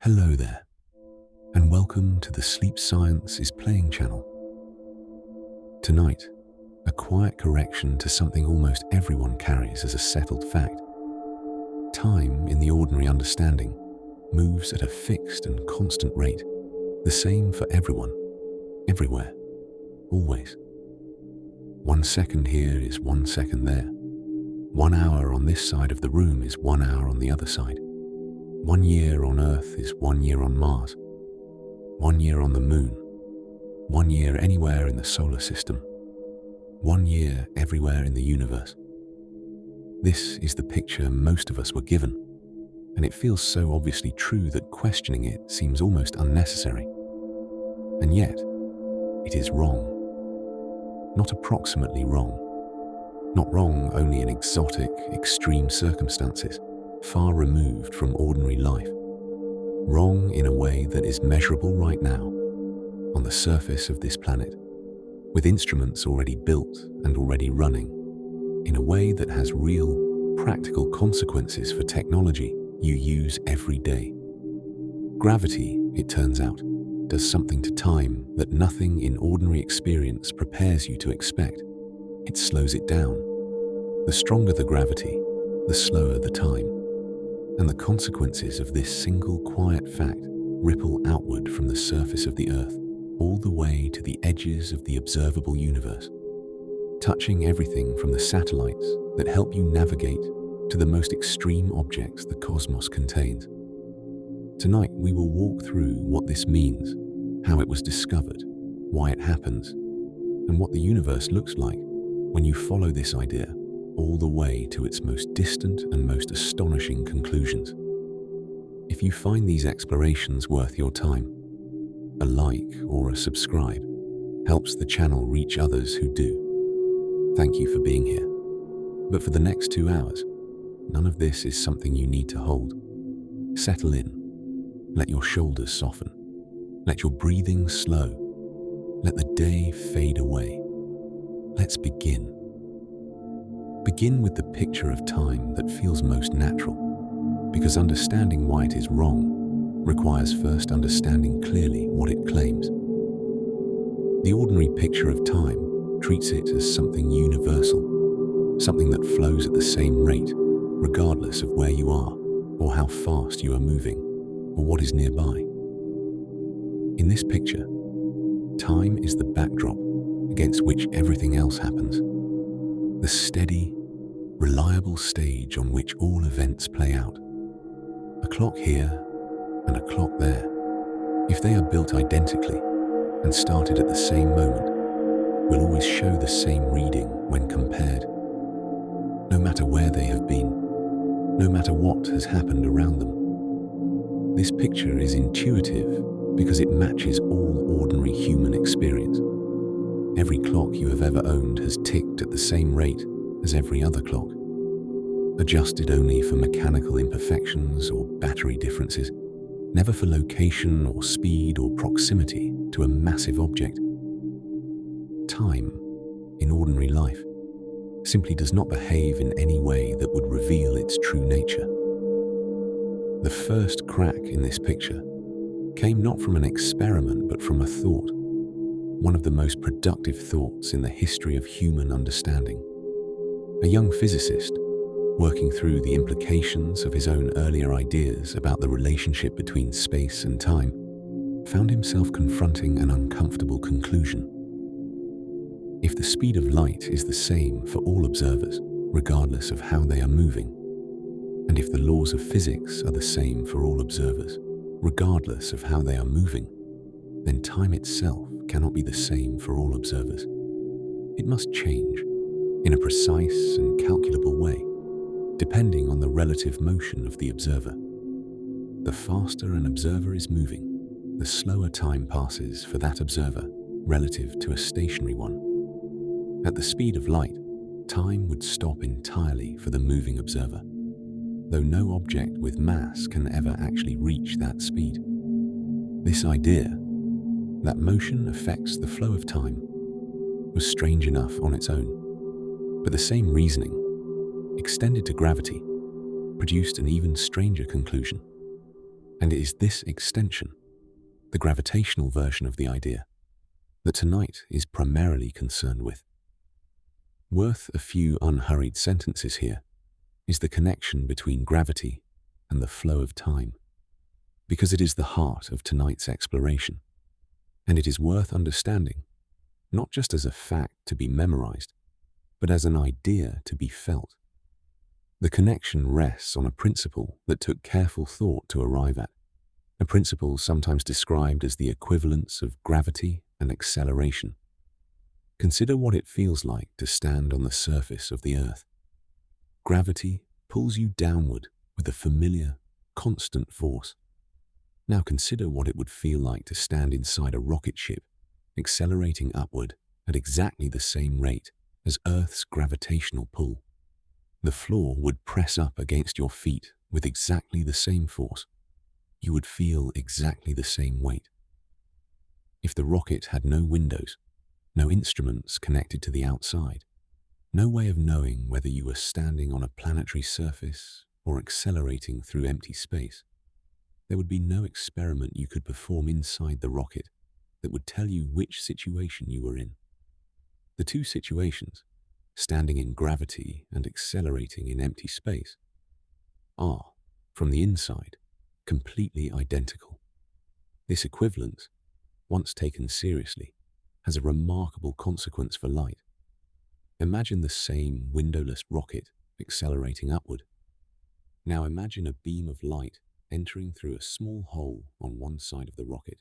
Hello there, and welcome to the Sleep Science is Playing channel. Tonight, a quiet correction to something almost everyone carries as a settled fact. Time, in the ordinary understanding, moves at a fixed and constant rate, the same for everyone, everywhere, always. 1 second here is 1 second there. 1 hour on this side of the room is 1 hour on the other side. 1 year on Earth is 1 year on Mars. 1 year on the Moon. 1 year anywhere in the solar system. 1 year everywhere in the universe. This is the picture most of us were given, and it feels so obviously true that questioning it seems almost unnecessary. And yet, it is wrong. Not approximately wrong. Not wrong only in exotic, extreme circumstances, far removed from ordinary life. Wrong in a way that is measurable right now, on the surface of this planet, with instruments already built and already running, in a way that has real, practical consequences for technology you use every day. Gravity, it turns out, does something to time that nothing in ordinary experience prepares you to expect. It slows it down. The stronger the gravity, the slower the time. And the consequences of this single quiet fact ripple outward from the surface of the Earth, all the way to the edges of the observable universe, touching everything from the satellites that help you navigate to the most extreme objects the cosmos contains. Tonight we will walk through what this means, how it was discovered, why it happens, and what the universe looks like when you follow this idea all the way to its most distant and most astonishing conclusions. If you find these explorations worth your time, a like or a subscribe helps the channel reach others who do. Thank you for being here. But for the next 2 hours, none of this is something you need to hold. Settle in. Let your shoulders soften. Let your breathing slow. Let the day fade away. Let's begin. Begin with the picture of time that feels most natural, because understanding why it is wrong requires first understanding clearly what it claims. The ordinary picture of time treats it as something universal, something that flows at the same rate, regardless of where you are, or how fast you are moving, or what is nearby. In this picture, time is the backdrop against which everything else happens. The steady, reliable stage on which all events play out. A clock here and a clock there, if they are built identically and started at the same moment, will always show the same reading when compared. No matter where they have been, no matter what has happened around them. This picture is intuitive because it matches all ordinary human experience. Every clock you have ever owned has ticked at the same rate as every other clock, adjusted only for mechanical imperfections or battery differences, never for location or speed or proximity to a massive object. Time, in ordinary life, simply does not behave in any way that would reveal its true nature. The first crack in this picture came not from an experiment but from a thought, one of the most productive thoughts in the history of human understanding. A young physicist, working through the implications of his own earlier ideas about the relationship between space and time, found himself confronting an uncomfortable conclusion. If the speed of light is the same for all observers, regardless of how they are moving, and if the laws of physics are the same for all observers, regardless of how they are moving, then time itself cannot be the same for all observers. It must change in a precise and calculable way, depending on the relative motion of the observer. The faster an observer is moving, the slower time passes for that observer relative to a stationary one. At the speed of light, time would stop entirely for the moving observer, though no object with mass can ever actually reach that speed. This idea, that motion affects the flow of time, was strange enough on its own, but the same reasoning, extended to gravity, produced an even stranger conclusion. And it is this extension, the gravitational version of the idea, that tonight is primarily concerned with. Worth a few unhurried sentences here is the connection between gravity and the flow of time, because it is the heart of tonight's exploration, and it is worth understanding, not just as a fact to be memorized, but as an idea to be felt. The connection rests on a principle that took careful thought to arrive at, a principle sometimes described as the equivalence of gravity and acceleration. Consider what it feels like to stand on the surface of the Earth. Gravity pulls you downward with a familiar, constant force. Now consider what it would feel like to stand inside a rocket ship, accelerating upward at exactly the same rate as Earth's gravitational pull. The floor would press up against your feet with exactly the same force. You would feel exactly the same weight. If the rocket had no windows, no instruments connected to the outside, no way of knowing whether you were standing on a planetary surface or accelerating through empty space, there would be no experiment you could perform inside the rocket that would tell you which situation you were in. The two situations, standing in gravity and accelerating in empty space, are, from the inside, completely identical. This equivalence, once taken seriously, has a remarkable consequence for light. Imagine the same windowless rocket accelerating upward. Now imagine a beam of light entering through a small hole on one side of the rocket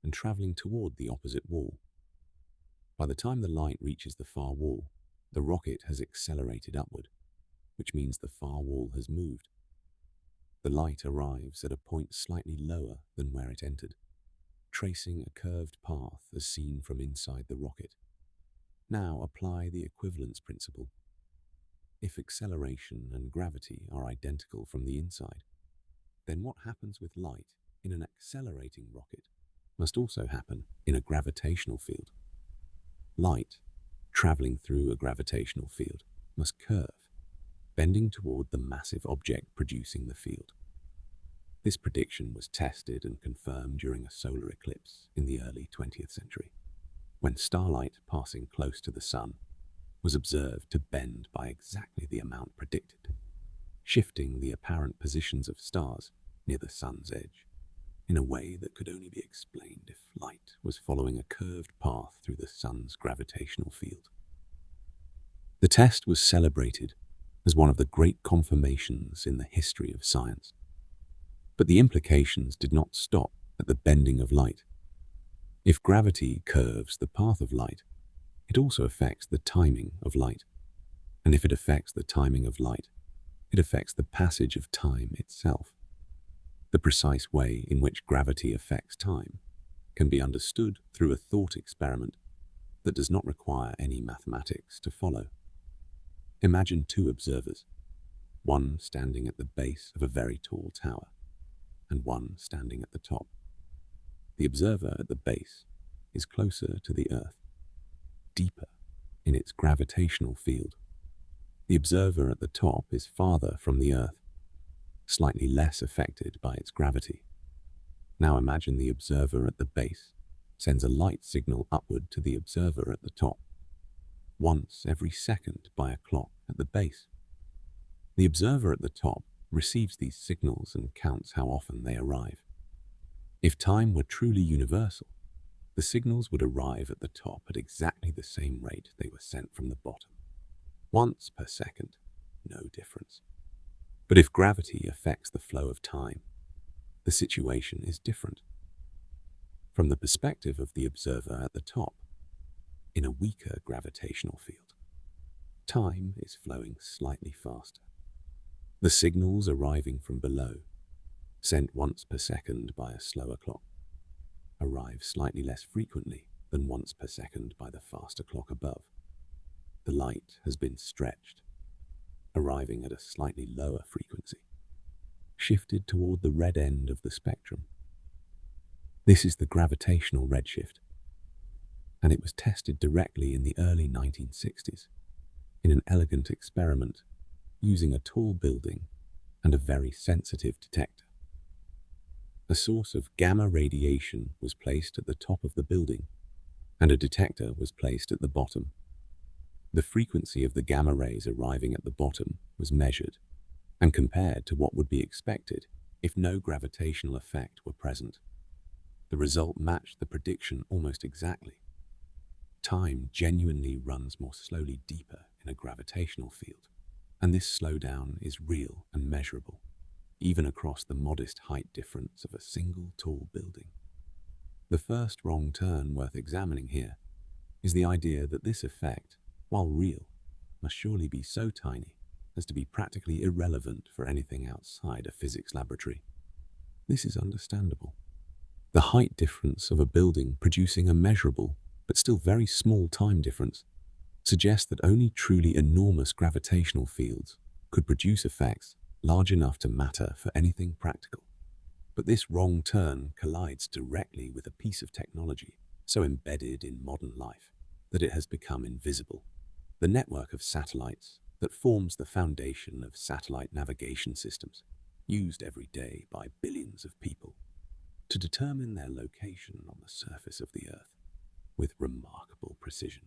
and traveling toward the opposite wall. By the time the light reaches the far wall, the rocket has accelerated upward, which means the far wall has moved. The light arrives at a point slightly lower than where it entered, tracing a curved path as seen from inside the rocket. Now apply the equivalence principle. If acceleration and gravity are identical from the inside, then what happens with light in an accelerating rocket must also happen in a gravitational field. Light, traveling through a gravitational field, must curve, bending toward the massive object producing the field. This prediction was tested and confirmed during a solar eclipse in the early 20th century, when starlight passing close to the sun was observed to bend by exactly the amount predicted, shifting the apparent positions of stars near the sun's edge in a way that could only be explained if light was following a curved path through the sun's gravitational field. The test was celebrated as one of the great confirmations in the history of science. But the implications did not stop at the bending of light. If gravity curves the path of light, it also affects the timing of light. And if it affects the timing of light, it affects the passage of time itself. The precise way in which gravity affects time can be understood through a thought experiment that does not require any mathematics to follow. Imagine two observers, one standing at the base of a very tall tower, and one standing at the top. The observer at the base is closer to the Earth, deeper in its gravitational field. The observer at the top is farther from the Earth, slightly less affected by its gravity. Now imagine the observer at the base sends a light signal upward to the observer at the top, once every second by a clock at the base. The observer at the top receives these signals and counts how often they arrive. If time were truly universal, the signals would arrive at the top at exactly the same rate they were sent from the bottom. Once per second, no difference. But if gravity affects the flow of time, the situation is different. From the perspective of the observer at the top, in a weaker gravitational field, time is flowing slightly faster. The signals arriving from below, sent once per second by a slower clock, arrive slightly less frequently than once per second by the faster clock above. The light has been stretched, arriving at a slightly lower frequency, shifted toward the red end of the spectrum. This is the gravitational redshift, and it was tested directly in the early 1960s in an elegant experiment using a tall building and a very sensitive detector. A source of gamma radiation was placed at the top of the building, and a detector was placed at the bottom. The frequency of the gamma rays arriving at the bottom was measured and compared to what would be expected if no gravitational effect were present. The result matched the prediction almost exactly. Time genuinely runs more slowly deeper in a gravitational field, and this slowdown is real and measurable, even across the modest height difference of a single tall building. The first wrong turn worth examining here is the idea that this effect, while real, must surely be so tiny as to be practically irrelevant for anything outside a physics laboratory. This is understandable. The height difference of a building producing a measurable, but still very small time difference suggests that only truly enormous gravitational fields could produce effects large enough to matter for anything practical. But this wrong turn collides directly with a piece of technology so embedded in modern life that it has become invisible. The network of satellites that forms the foundation of satellite navigation systems, used every day by billions of people to determine their location on the surface of the Earth with remarkable precision.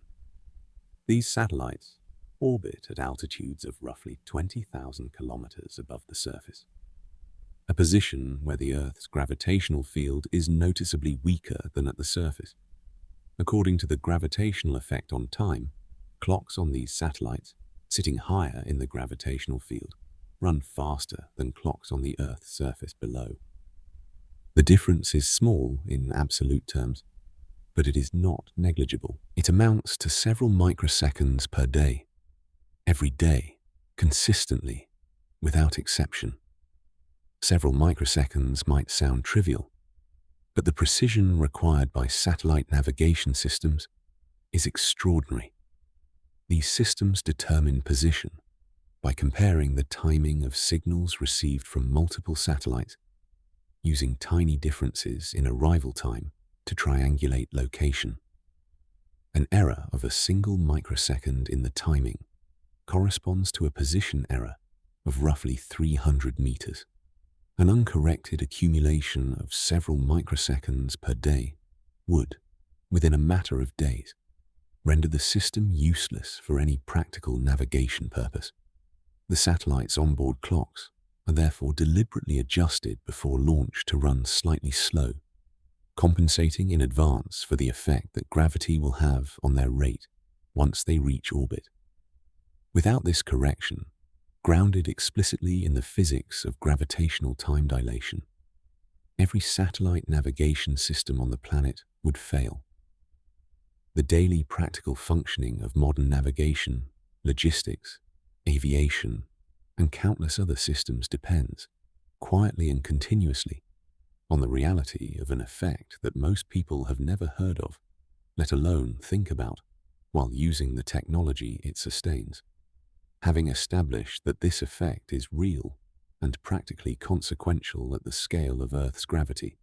These satellites orbit at altitudes of roughly 20,000 kilometers above the surface, a position where the Earth's gravitational field is noticeably weaker than at the surface. According to the gravitational effect on time, clocks on these satellites, sitting higher in the gravitational field, run faster than clocks on the Earth's surface below. The difference is small in absolute terms, but it is not negligible. It amounts to several microseconds per day, every day, consistently, without exception. Several microseconds might sound trivial, but the precision required by satellite navigation systems is extraordinary. These systems determine position by comparing the timing of signals received from multiple satellites, using tiny differences in arrival time to triangulate location. An error of a single microsecond in the timing corresponds to a position error of roughly 300 meters. An uncorrected accumulation of several microseconds per day would, within a matter of days, render the system useless for any practical navigation purpose. The satellite's onboard clocks are therefore deliberately adjusted before launch to run slightly slow, compensating in advance for the effect that gravity will have on their rate once they reach orbit. Without this correction, grounded explicitly in the physics of gravitational time dilation, every satellite navigation system on the planet would fail. The daily practical functioning of modern navigation, logistics, aviation, and countless other systems depends, quietly and continuously, on the reality of an effect that most people have never heard of, let alone think about, while using the technology it sustains. Having established that this effect is real and practically consequential at the scale of Earth's gravity,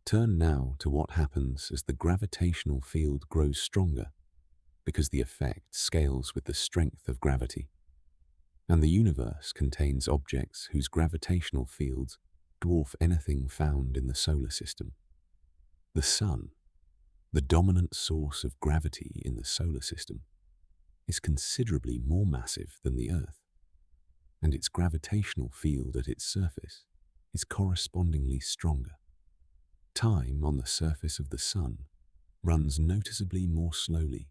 turn now to what happens as the gravitational field grows stronger, because the effect scales with the strength of gravity, and the universe contains objects whose gravitational fields dwarf anything found in the solar system. The Sun, the dominant source of gravity in the solar system, is considerably more massive than the Earth, and its gravitational field at its surface is correspondingly stronger. Time on the surface of the Sun runs noticeably more slowly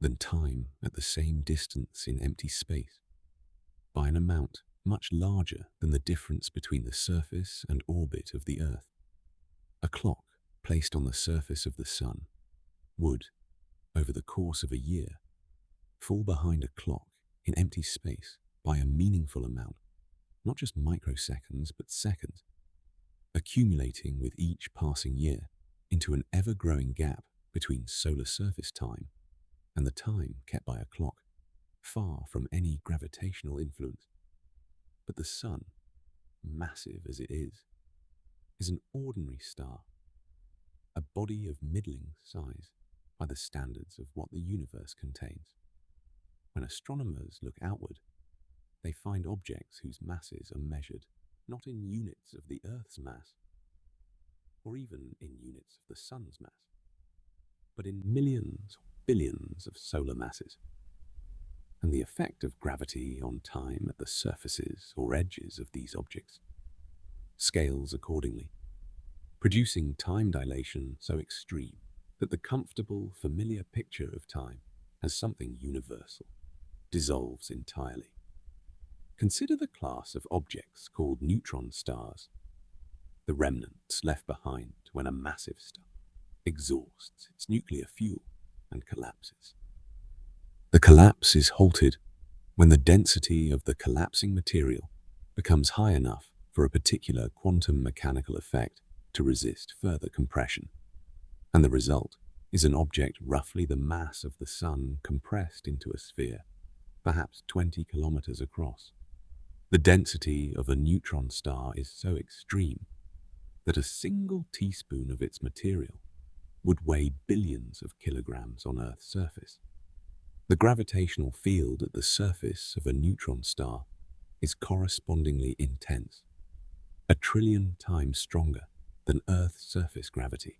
than time at the same distance in empty space, by an amount much larger than the difference between the surface and orbit of the Earth. A clock placed on the surface of the Sun would, over the course of a year, fall behind a clock in empty space by a meaningful amount, not just microseconds but seconds, accumulating with each passing year into an ever-growing gap between solar surface time and the time kept by a clock, far from any gravitational influence. But the Sun, massive as it is an ordinary star, a body of middling size by the standards of what the universe contains. When astronomers look outward, they find objects whose masses are measured not in units of the Earth's mass, or even in units of the sun's mass, but in millions or billions of solar masses. And the effect of gravity on time at the surfaces or edges of these objects scales accordingly, producing time dilation so extreme that the comfortable, familiar picture of time as something universal dissolves entirely. Consider the class of objects called neutron stars, the remnants left behind when a massive star exhausts its nuclear fuel and collapses. The collapse is halted when the density of the collapsing material becomes high enough for a particular quantum mechanical effect to resist further compression, and the result is an object roughly the mass of the Sun compressed into a sphere, perhaps 20 kilometers across. The density of a neutron star is so extreme that a single teaspoon of its material would weigh billions of kilograms on Earth's surface. The gravitational field at the surface of a neutron star is correspondingly intense, 1 trillion times stronger than Earth's surface gravity,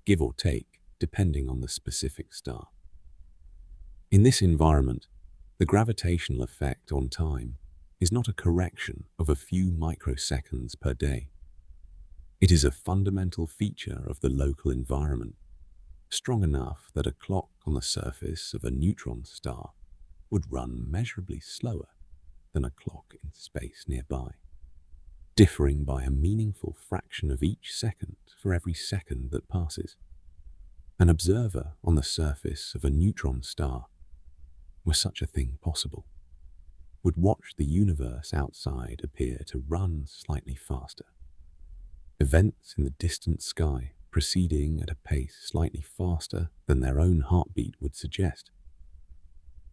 give or take, depending on the specific star. In this environment, the gravitational effect on time is not a correction of a few microseconds per day. It is a fundamental feature of the local environment, strong enough that a clock on the surface of a neutron star would run measurably slower than a clock in space nearby, differing by a meaningful fraction of each second for every second that passes. An observer on the surface of a neutron star, were such a thing possible, would watch the universe outside appear to run slightly faster. Events in the distant sky proceeding at a pace slightly faster than their own heartbeat would suggest.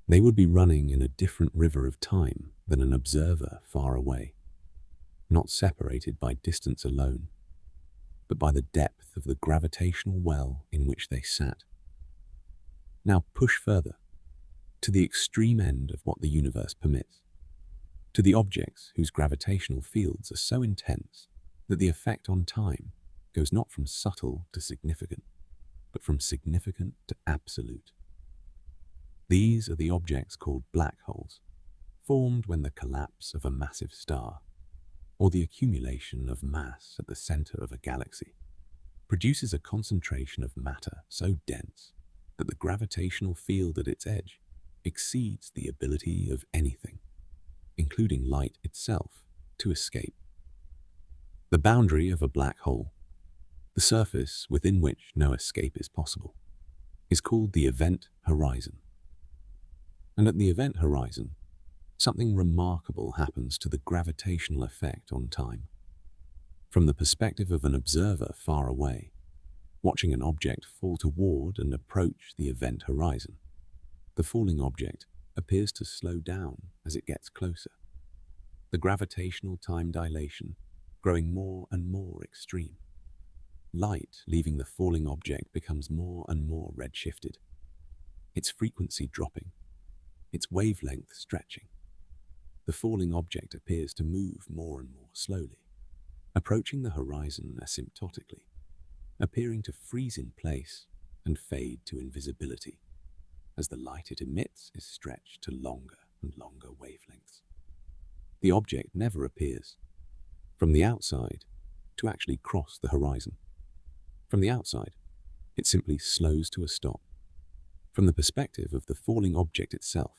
They would be running in a different river of time than an observer far away, not separated by distance alone, but by the depth of the gravitational well in which they sat. Now push further, to the extreme end of what the universe permits, to the objects whose gravitational fields are so intense that the effect on time goes not from subtle to significant, but from significant to absolute. These are the objects called black holes, formed when the collapse of a massive star, or the accumulation of mass at the center of a galaxy, produces a concentration of matter so dense that the gravitational field at its edge exceeds the ability of anything, including light itself, to escape. The boundary of a black hole, the surface within which no escape is possible, is called the event horizon. And at the event horizon, something remarkable happens to the gravitational effect on time. From the perspective of an observer far away, watching an object fall toward and approach the event horizon, the falling object appears to slow down as it gets closer, the gravitational time dilation growing more and more extreme. Light leaving the falling object becomes more and more redshifted, its frequency dropping, its wavelength stretching. The falling object appears to move more and more slowly, approaching the horizon asymptotically, appearing to freeze in place and fade to invisibility as the light it emits is stretched to longer and longer wavelengths. The object never appears, from the outside, to actually cross the horizon. From the outside, it simply slows to a stop. From the perspective of the falling object itself,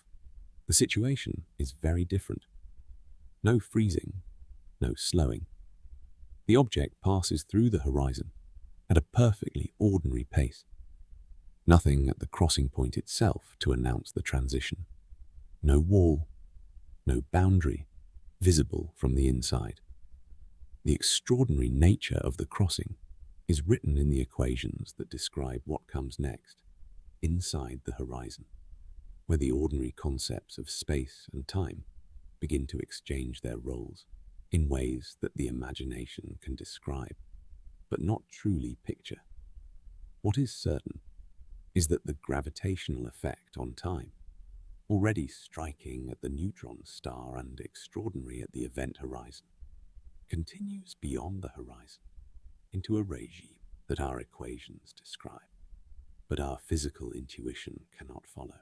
the situation is very different. No freezing, no slowing. The object passes through the horizon at a perfectly ordinary pace. Nothing at the crossing point itself to announce the transition. No wall, no boundary visible from the inside. The extraordinary nature of the crossing is written in the equations that describe what comes next, inside the horizon, where the ordinary concepts of space and time begin to exchange their roles in ways that the imagination can describe, but not truly picture. What is certain is that the gravitational effect on time, already striking at the neutron star and extraordinary at the event horizon, continues beyond the horizon, into a regime that our equations describe, but our physical intuition cannot follow.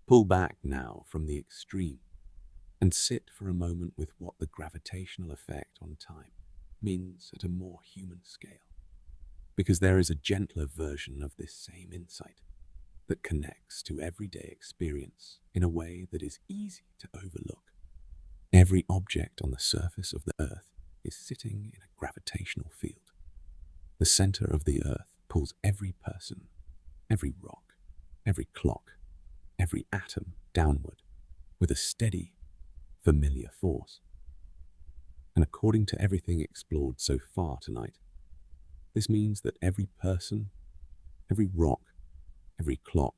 Pull back now from the extreme and sit for a moment with what the gravitational effect on time means at a more human scale, because there is a gentler version of this same insight that connects to everyday experience in a way that is easy to overlook. Every object on the surface of the Earth is sitting in a gravitational field. The center of the Earth pulls every person, every rock, every clock, every atom downward with a steady, familiar force. And according to everything explored so far tonight, this means that every person, every rock, every clock,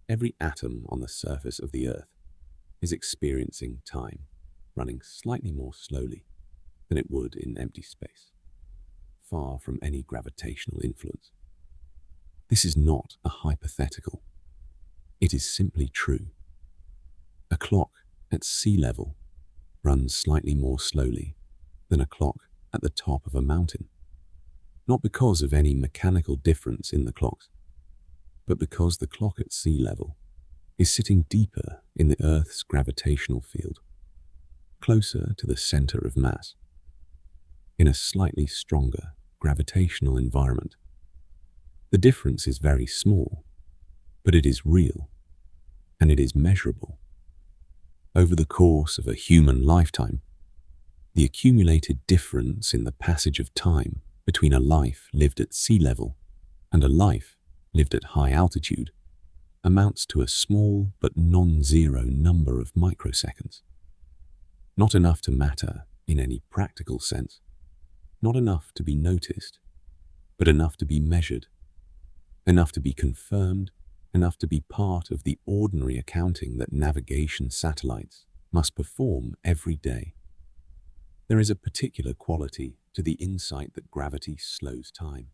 every atom on the surface of the Earth is experiencing time running slightly more slowly than it would in empty space, far from any gravitational influence. This is not a hypothetical. It is simply true. A clock at sea level runs slightly more slowly than a clock at the top of a mountain, not because of any mechanical difference in the clocks, but because the clock at sea level is sitting deeper in the Earth's gravitational field, closer to the center of mass, in a slightly stronger gravitational environment. The difference is very small, but it is real, and it is measurable. Over the course of a human lifetime, the accumulated difference in the passage of time between a life lived at sea level and a life lived at high altitude amounts to a small but non-zero number of microseconds. Not enough to matter in any practical sense, not enough to be noticed, but enough to be measured, enough to be confirmed, enough to be part of the ordinary accounting that navigation satellites must perform every day. There is a particular quality to the insight that gravity slows time,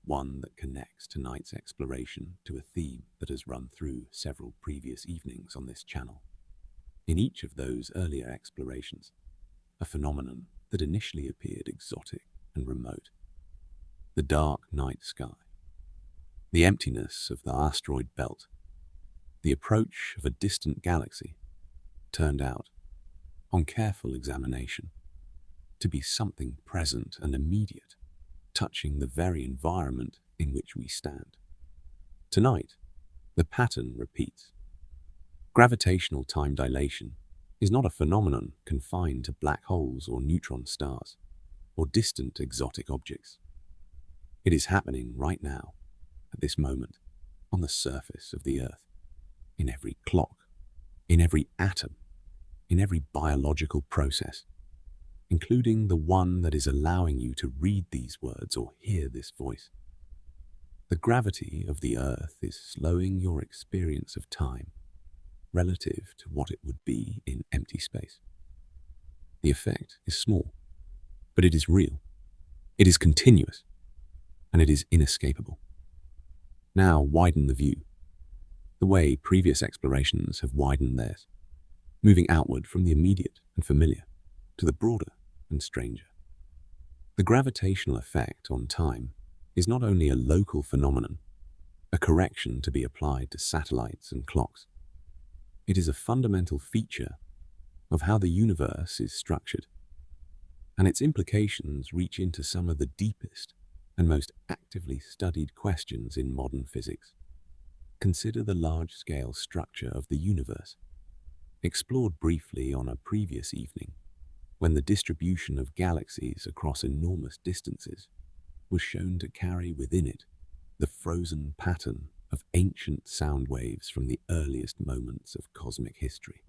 one that connects tonight's exploration to a theme that has run through several previous evenings on this channel. In each of those earlier explorations, a phenomenon that initially appeared exotic and remote, the dark night sky, the emptiness of the asteroid belt, the approach of a distant galaxy, turned out, on careful examination, to be something present and immediate, touching the very environment in which we stand. Tonight, the pattern repeats. Gravitational time dilation is not a phenomenon confined to black holes or neutron stars, or distant exotic objects. It is happening right now, at this moment, on the surface of the Earth, in every clock, in every atom, in every biological process, including the one that is allowing you to read these words or hear this voice. The gravity of the Earth is slowing your experience of time relative to what it would be in empty space. The effect is small, but it is real, it is continuous, and it is inescapable. Now widen the view, the way previous explorations have widened theirs, moving outward from the immediate and familiar to the broader and stranger. The gravitational effect on time is not only a local phenomenon, a correction to be applied to satellites and clocks. It is a fundamental feature of how the universe is structured, and its implications reach into some of the deepest and most actively studied questions in modern physics. Consider the large-scale structure of the universe, explored briefly on a previous evening, when the distribution of galaxies across enormous distances was shown to carry within it the frozen pattern of ancient sound waves from the earliest moments of cosmic history.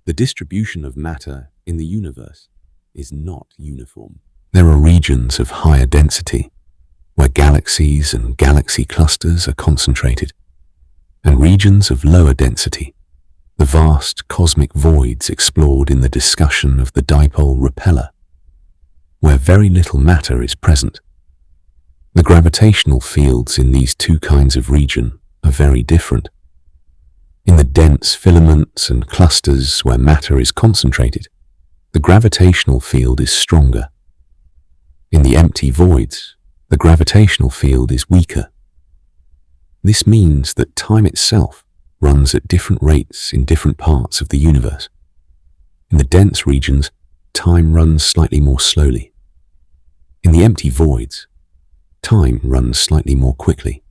The distribution of matter in the universe is not uniform. There are regions of higher density, where galaxies and galaxy clusters are concentrated, and regions of lower density, the vast cosmic voids explored in the discussion of the dipole repeller, where very little matter is present. The gravitational fields in these two kinds of region are very different. In the dense filaments and clusters where matter is concentrated, the gravitational field is stronger. In the empty voids, the gravitational field is weaker. This means that time itself runs at different rates in different parts of the universe. In the dense regions, time runs slightly more slowly. In the empty voids, time runs slightly more quickly.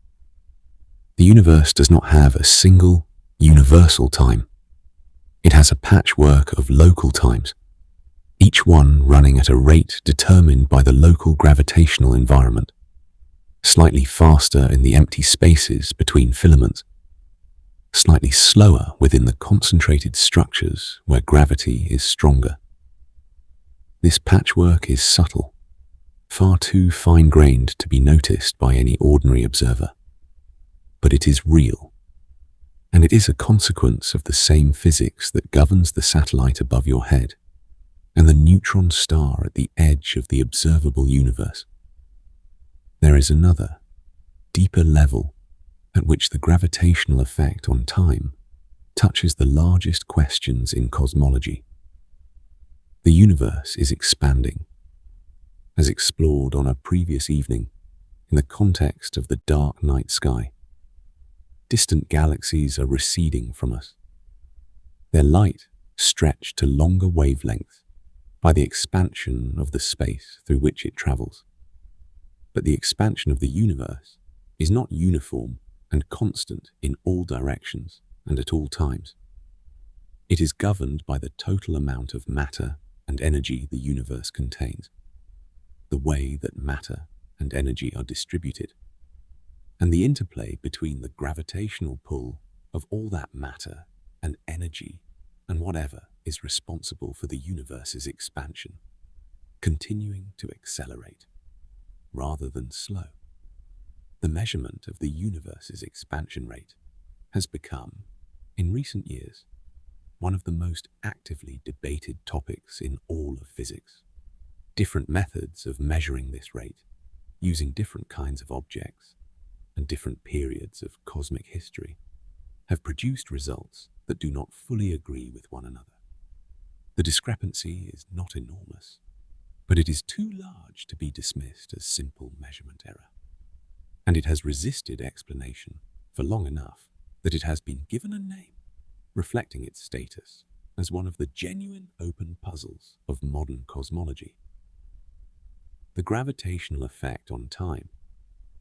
The universe does not have a single, universal time. It has a patchwork of local times, each one running at a rate determined by the local gravitational environment, slightly faster in the empty spaces between filaments, slightly slower within the concentrated structures where gravity is stronger. This patchwork is subtle, far too fine-grained to be noticed by any ordinary observer. But it is real, and it is a consequence of the same physics that governs the satellite above your head and the neutron star at the edge of the observable universe. There is another, deeper level at which the gravitational effect on time touches the largest questions in cosmology. The universe is expanding, as explored on a previous evening in the context of the dark night sky. Distant galaxies are receding from us, their light stretched to longer wavelengths by the expansion of the space through which it travels. But the expansion of the universe is not uniform and constant in all directions and at all times. It is governed by the total amount of matter and energy the universe contains, the way that matter and energy are distributed, and the interplay between the gravitational pull of all that matter and energy and whatever is responsible for the universe's expansion, continuing to accelerate rather than slow. The measurement of the universe's expansion rate has become, in recent years, one of the most actively debated topics in all of physics. Different methods of measuring this rate, using different kinds of objects and different periods of cosmic history, have produced results that do not fully agree with one another. The discrepancy is not enormous, but it is too large to be dismissed as simple measurement error. And it has resisted explanation for long enough that it has been given a name, reflecting its status as one of the genuine open puzzles of modern cosmology. The gravitational effect on time,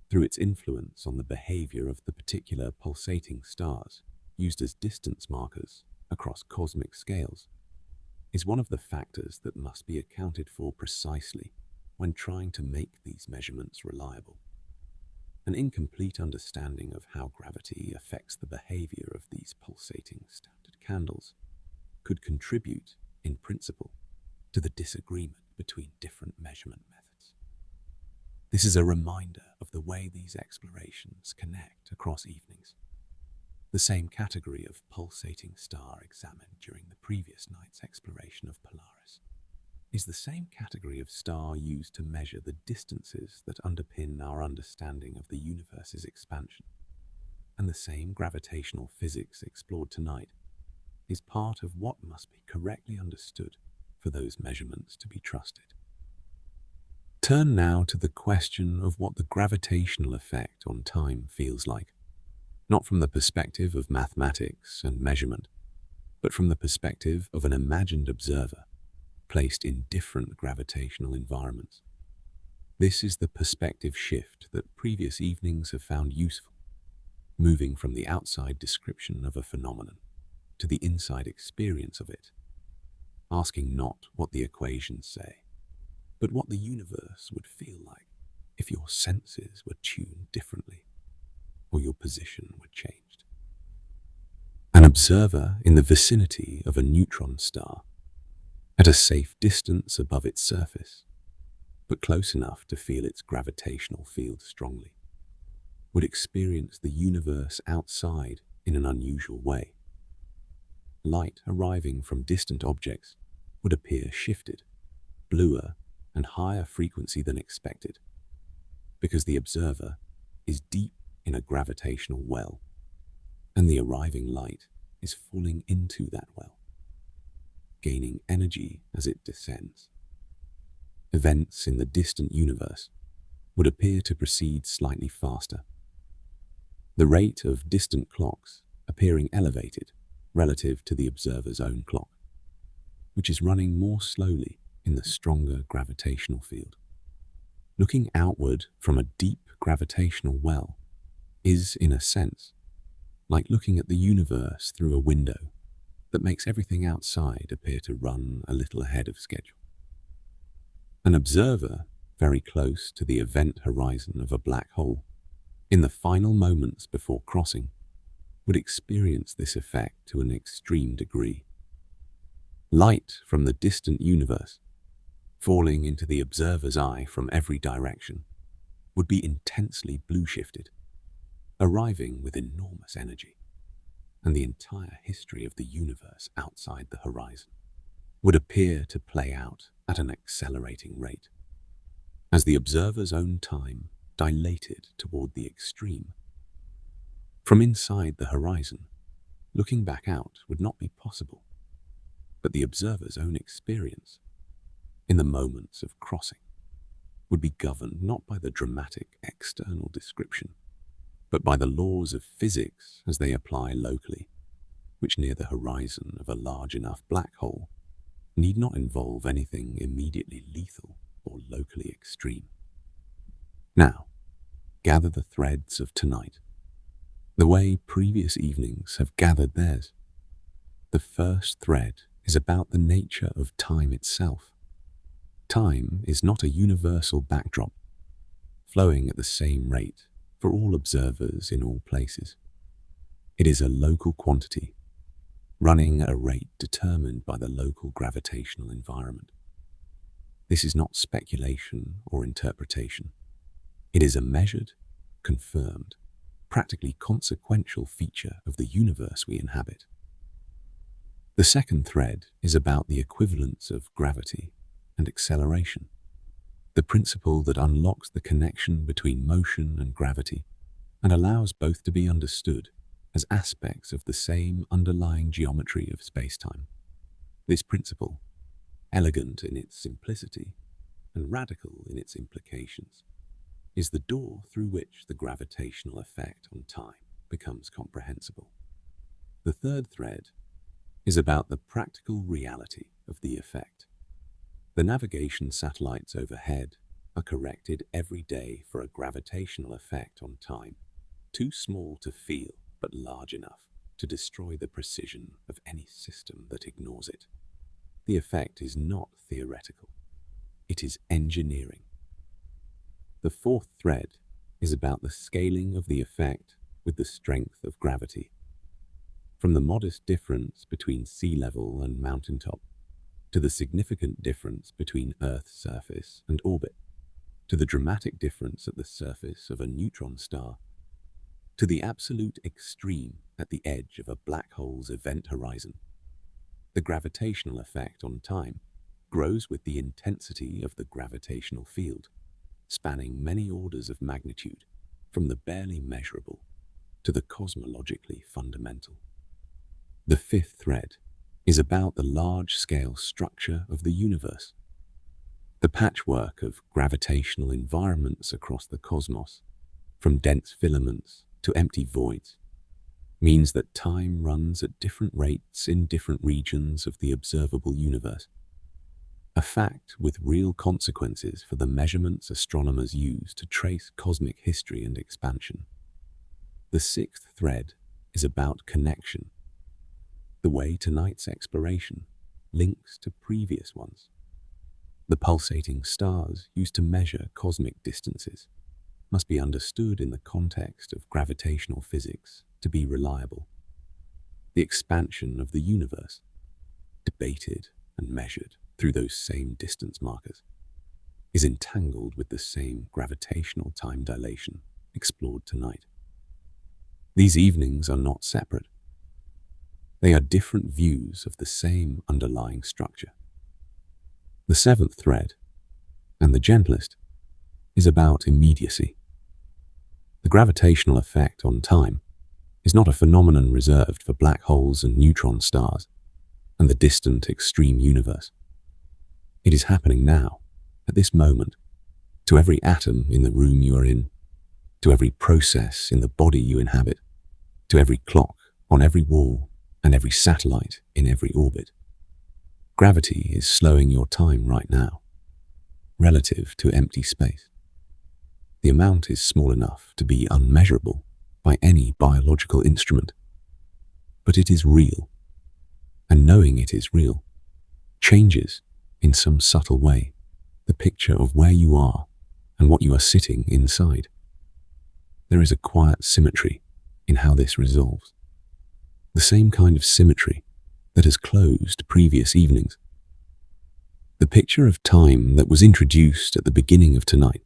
through its influence on the behavior of the particular pulsating stars used as distance markers across cosmic scales, is one of the factors that must be accounted for precisely when trying to make these measurements reliable. An incomplete understanding of how gravity affects the behavior of these pulsating standard candles could contribute, in principle, to the disagreement between different measurement methods. This is a reminder of the way these explorations connect across evenings. The same category of pulsating star examined during the previous night's exploration of Polaris is the same category of star used to measure the distances that underpin our understanding of the universe's expansion. And the same gravitational physics explored tonight is part of what must be correctly understood for those measurements to be trusted. Turn now to the question of what the gravitational effect on time feels like, not from the perspective of mathematics and measurement, but from the perspective of an imagined observer placed in different gravitational environments. This is the perspective shift that previous evenings have found useful, moving from the outside description of a phenomenon to the inside experience of it, asking not what the equations say, but what the universe would feel like if your senses were tuned differently or your position were changed. An observer in the vicinity of a neutron star, at a safe distance above its surface, but close enough to feel its gravitational field strongly, would experience the universe outside in an unusual way. Light arriving from distant objects would appear shifted, bluer, and higher frequency than expected, because the observer is deep in a gravitational well, and the arriving light is falling into that well, gaining energy as it descends. events in the distant universe would appear to proceed slightly faster, the rate of distant clocks appearing elevated relative to the observer's own clock, which is running more slowly in the stronger gravitational field. Looking outward from a deep gravitational well is, in a sense, like looking at the universe through a window that makes everything outside appear to run a little ahead of schedule. An observer very close to the event horizon of a black hole, in the final moments before crossing, would experience this effect to an extreme degree. Light from the distant universe, falling into the observer's eye from every direction, would be intensely blue-shifted, arriving with enormous energy, and the entire history of the universe outside the horizon would appear to play out at an accelerating rate, as the observer's own time dilated toward the extreme. From inside the horizon, looking back out would not be possible, but the observer's own experience, in the moments of crossing, would be governed not by the dramatic external description, but by the laws of physics as they apply locally, which near the horizon of a large enough black hole need not involve anything immediately lethal or locally extreme. Now, gather the threads of tonight, the way previous evenings have gathered theirs. The first thread is about the nature of time itself. Time is not a universal backdrop, flowing at the same rate for all observers in all places. It is a local quantity, running at a rate determined by the local gravitational environment. This is not speculation or interpretation. It is a measured, confirmed, practically consequential feature of the universe we inhabit. The second thread is about the equivalence of gravity and acceleration, the principle that unlocks the connection between motion and gravity and allows both to be understood as aspects of the same underlying geometry of space-time. This principle, elegant in its simplicity and radical in its implications, is the door through which the gravitational effect on time becomes comprehensible. The third thread is about the practical reality of the effect. The navigation satellites overhead are corrected every day for a gravitational effect on time, too small to feel but large enough to destroy the precision of any system that ignores it. The effect is not theoretical. It is engineering. The fourth thread is about the scaling of the effect with the strength of gravity. From the modest difference between sea level and mountaintop, to the significant difference between Earth's surface and orbit, to the dramatic difference at the surface of a neutron star, to the absolute extreme at the edge of a black hole's event horizon. The gravitational effect on time grows with the intensity of the gravitational field, spanning many orders of magnitude, from the barely measurable to the cosmologically fundamental. The fifth thread is about the large-scale structure of the universe. The patchwork of gravitational environments across the cosmos, from dense filaments to empty voids, means that time runs at different rates in different regions of the observable universe, a fact with real consequences for the measurements astronomers use to trace cosmic history and expansion. The sixth thread is about connection, the way tonight's exploration links to previous ones. The pulsating stars used to measure cosmic distances must be understood in the context of gravitational physics to be reliable. The expansion of the universe, debated and measured through those same distance markers, is entangled with the same gravitational time dilation explored tonight. These evenings are not separate. They are different views of the same underlying structure. The seventh thread, and the gentlest, is about immediacy. The gravitational effect on time is not a phenomenon reserved for black holes and neutron stars and the distant extreme universe. It is happening now, at this moment, to every atom in the room you are in, to every process in the body you inhabit, to every clock on every wall and every satellite in every orbit. Gravity is slowing your time right now, relative to empty space. The amount is small enough to be unmeasurable by any biological instrument, but it is real, and knowing it is real changes, in some subtle way, the picture of where you are and what you are sitting inside. There is a quiet symmetry in how this resolves. The same kind of symmetry that has closed previous evenings. The picture of time that was introduced at the beginning of tonight,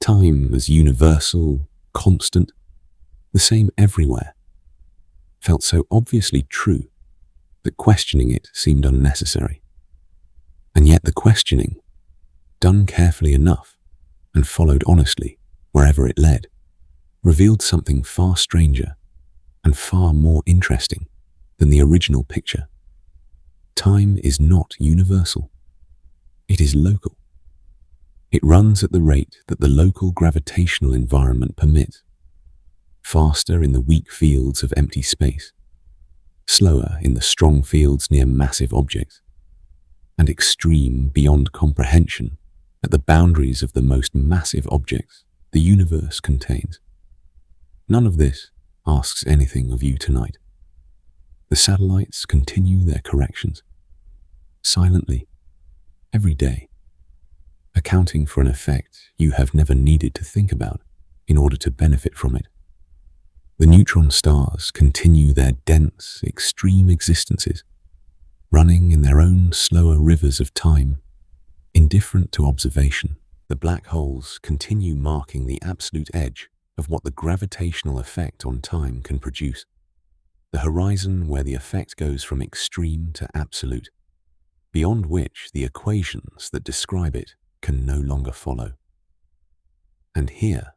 time as universal, constant, the same everywhere, felt so obviously true that questioning it seemed unnecessary. And yet the questioning, done carefully enough and followed honestly wherever it led, revealed something far stranger and far more interesting than the original picture. Time is not universal. It is local. It runs at the rate that the local gravitational environment permits, faster in the weak fields of empty space, slower in the strong fields near massive objects, and extreme beyond comprehension at the boundaries of the most massive objects the universe contains. None of this asks anything of you tonight. The satellites continue their corrections, silently, every day, accounting for an effect you have never needed to think about in order to benefit from it. The neutron stars continue their dense, extreme existences, running in their own slower rivers of time, indifferent to observation. The black holes continue marking the absolute edge of what the gravitational effect on time can produce, the horizon where the effect goes from extreme to absolute, beyond which the equations that describe it can no longer follow. And here,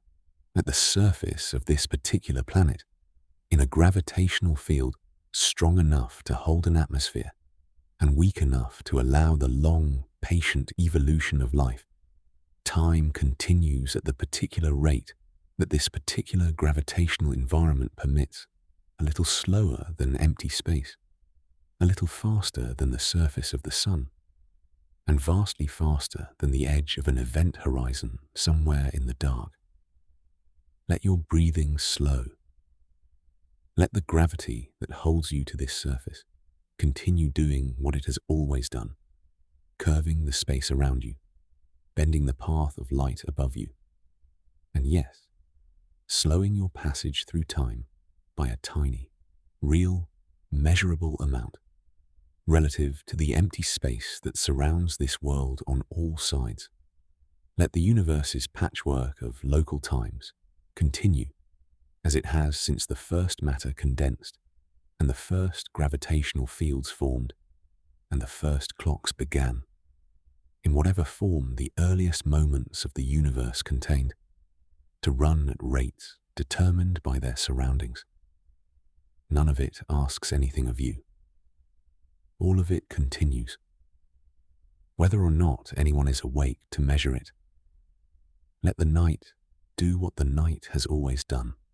at the surface of this particular planet, in a gravitational field strong enough to hold an atmosphere and weak enough to allow the long, patient evolution of life, time continues at the particular rate that this particular gravitational environment permits, a little slower than empty space, a little faster than the surface of the sun, and vastly faster than the edge of an event horizon somewhere in the dark. Let your breathing slow. Let the gravity that holds you to this surface continue doing what it has always done, curving the space around you, bending the path of light above you, and yes, slowing your passage through time by a tiny, real, measurable amount, relative to the empty space that surrounds this world on all sides. Let the universe's patchwork of local times continue as it has since the first matter condensed and the first gravitational fields formed and the first clocks began, in whatever form the earliest moments of the universe contained, to run at rates determined by their surroundings. None of it asks anything of you. All of it continues, whether or not anyone is awake to measure it. Let the night do what the night has always done.